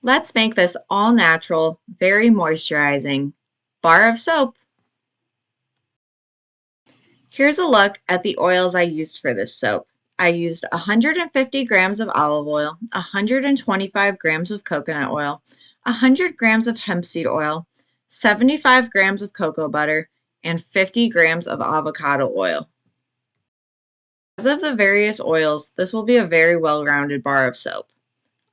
Let's make this all natural, very moisturizing bar of soap. Here's a look at the oils I used for this soap. I used 150 grams of olive oil, 125 grams of coconut oil, 100 grams of hemp seed oil, 75 grams of cocoa butter, and 50 grams of avocado oil. Because of the various oils, this will be a very well-rounded bar of soap.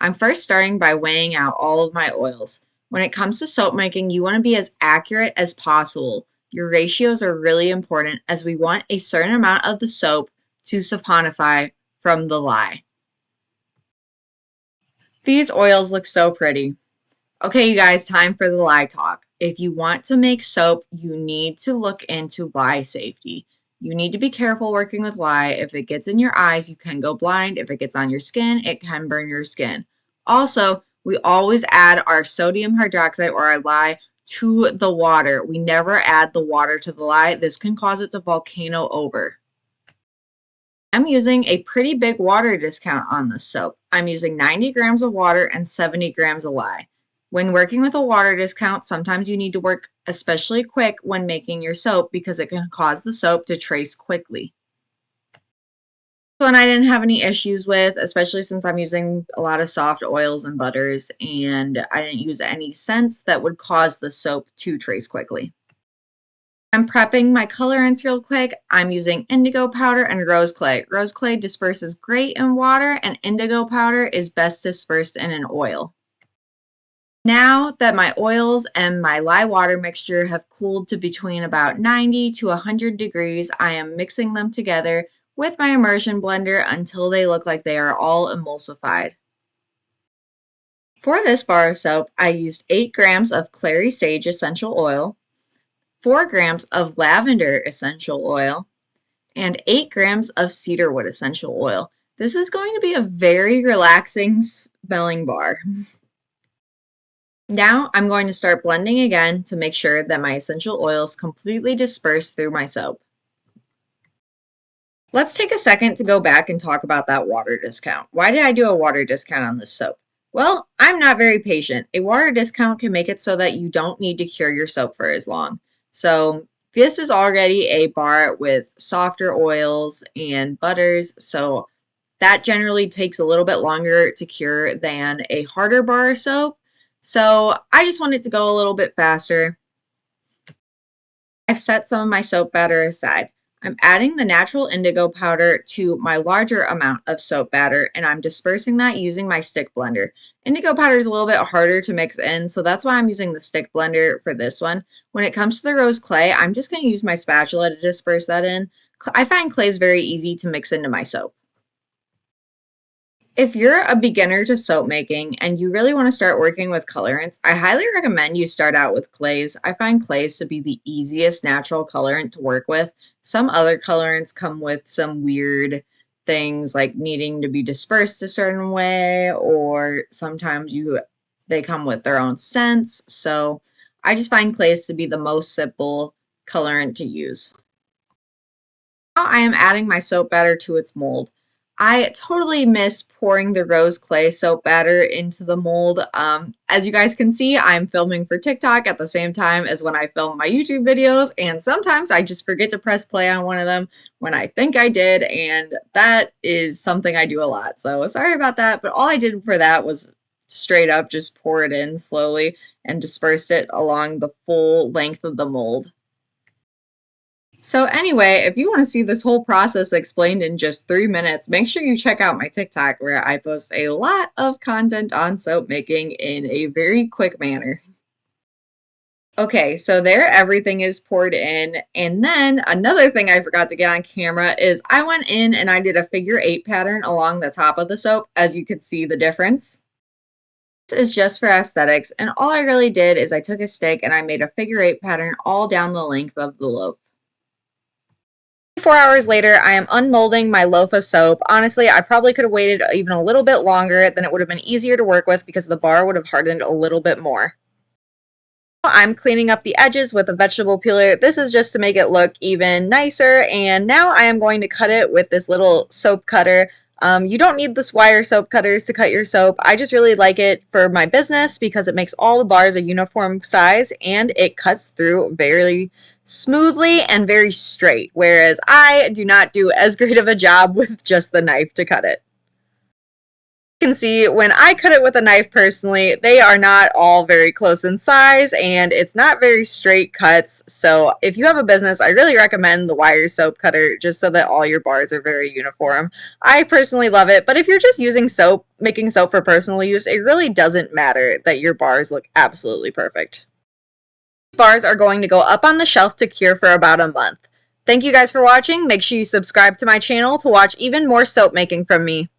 I'm first starting by weighing out all of my oils. When it comes to soap making, you want to be as accurate as possible. Your ratios are really important as we want a certain amount of the soap to saponify from the lye. These oils look so pretty. Okay, you guys, time for the lye talk. If you want to make soap, you need to look into lye safety. You need to be careful working with lye. If it gets in your eyes, you can go blind. If it gets on your skin, it can burn your skin. Also, we always add our sodium hydroxide or our lye to the water. We never add the water to the lye. This can cause it to volcano over. I'm using a pretty big water discount on this soap. I'm using 90 grams of water and 70 grams of lye. When working with a water discount, sometimes you need to work especially quick when making your soap because it can cause the soap to trace quickly. So, and I didn't have any issues with, especially since I'm using a lot of soft oils and butters, and I didn't use any scents that would cause the soap to trace quickly. I'm prepping my colorants real quick. I'm using indigo powder and rose clay. Rose clay disperses great in water, and indigo powder is best dispersed in an oil. Now that my oils and my lye water mixture have cooled to between about 90 to 100 degrees, I am mixing them together with my immersion blender until they look like they are all emulsified. For this bar of soap, I used 8 grams of clary sage essential oil, 4 grams of lavender essential oil, and 8 grams of cedarwood essential oil. This is going to be a very relaxing smelling bar. Now I'm going to start blending again to make sure that my essential oils completely disperse through my soap. Let's take a second to go back and talk about that water discount. Why did I do a water discount on this soap? Well, I'm not very patient. A water discount can make it so that you don't need to cure your soap for as long. So this is already a bar with softer oils and butters, so that generally takes a little bit longer to cure than a harder bar of soap. So I just want it to go a little bit faster. I've set some of my soap batter aside. I'm adding the natural indigo powder to my larger amount of soap batter, and I'm dispersing that using my stick blender. Indigo powder is a little bit harder to mix in, so that's why I'm using the stick blender for this one. When it comes to the rose clay, I'm just going to use my spatula to disperse that in. I find clay is very easy to mix into my soap. If you're a beginner to soap making and you really want to start working with colorants, I highly recommend you start out with clays. I find clays to be the easiest natural colorant to work with. Some other colorants come with some weird things like needing to be dispersed a certain way, or sometimes they come with their own scents. So I just find clays to be the most simple colorant to use. Now I am adding my soap batter to its mold. I totally miss pouring the rose clay soap batter into the mold. As you guys can see, I'm filming for TikTok at the same time as when I film my YouTube videos, and sometimes I just forget to press play on one of them when I think I did, and that is something I do a lot. So sorry about that, but all I did for that was straight up just pour it in slowly and dispersed it along the full length of the mold. So anyway, if you want to see this whole process explained in just 3 minutes, make sure you check out my TikTok where I post a lot of content on soap making in a very quick manner. Okay, so there everything is poured in. And then another thing I forgot to get on camera is I went in and I did a figure 8 pattern along the top of the soap, as you can see the difference. This is just for aesthetics, and all I really did is I took a stick and I made a figure 8 pattern all down the length of the loaf. 4 hours later, I am unmolding my loaf of soap. Honestly, I probably could have waited even a little bit longer, then it would have been easier to work with because the bar would have hardened a little bit more. I'm cleaning up the edges with a vegetable peeler. This is just to make it look even nicer, and now I am going to cut it with this little soap cutter. You don't need this wire soap cutters to cut your soap. I just really like it for my business because it makes all the bars a uniform size and it cuts through very smoothly and very straight, whereas I do not do as great of a job with just the knife to cut it. Can see when I cut it with a knife personally, they are not all very close in size and it's not very straight cuts. So if you have a business, I really recommend the wire soap cutter just so that all your bars are very uniform. I personally love it, but if you're just using soap, making soap for personal use, it really doesn't matter that your bars look absolutely perfect. Bars are going to go up on the shelf to cure for about a month. Thank you guys for watching. Make sure you subscribe to my channel to watch even more soap making from me.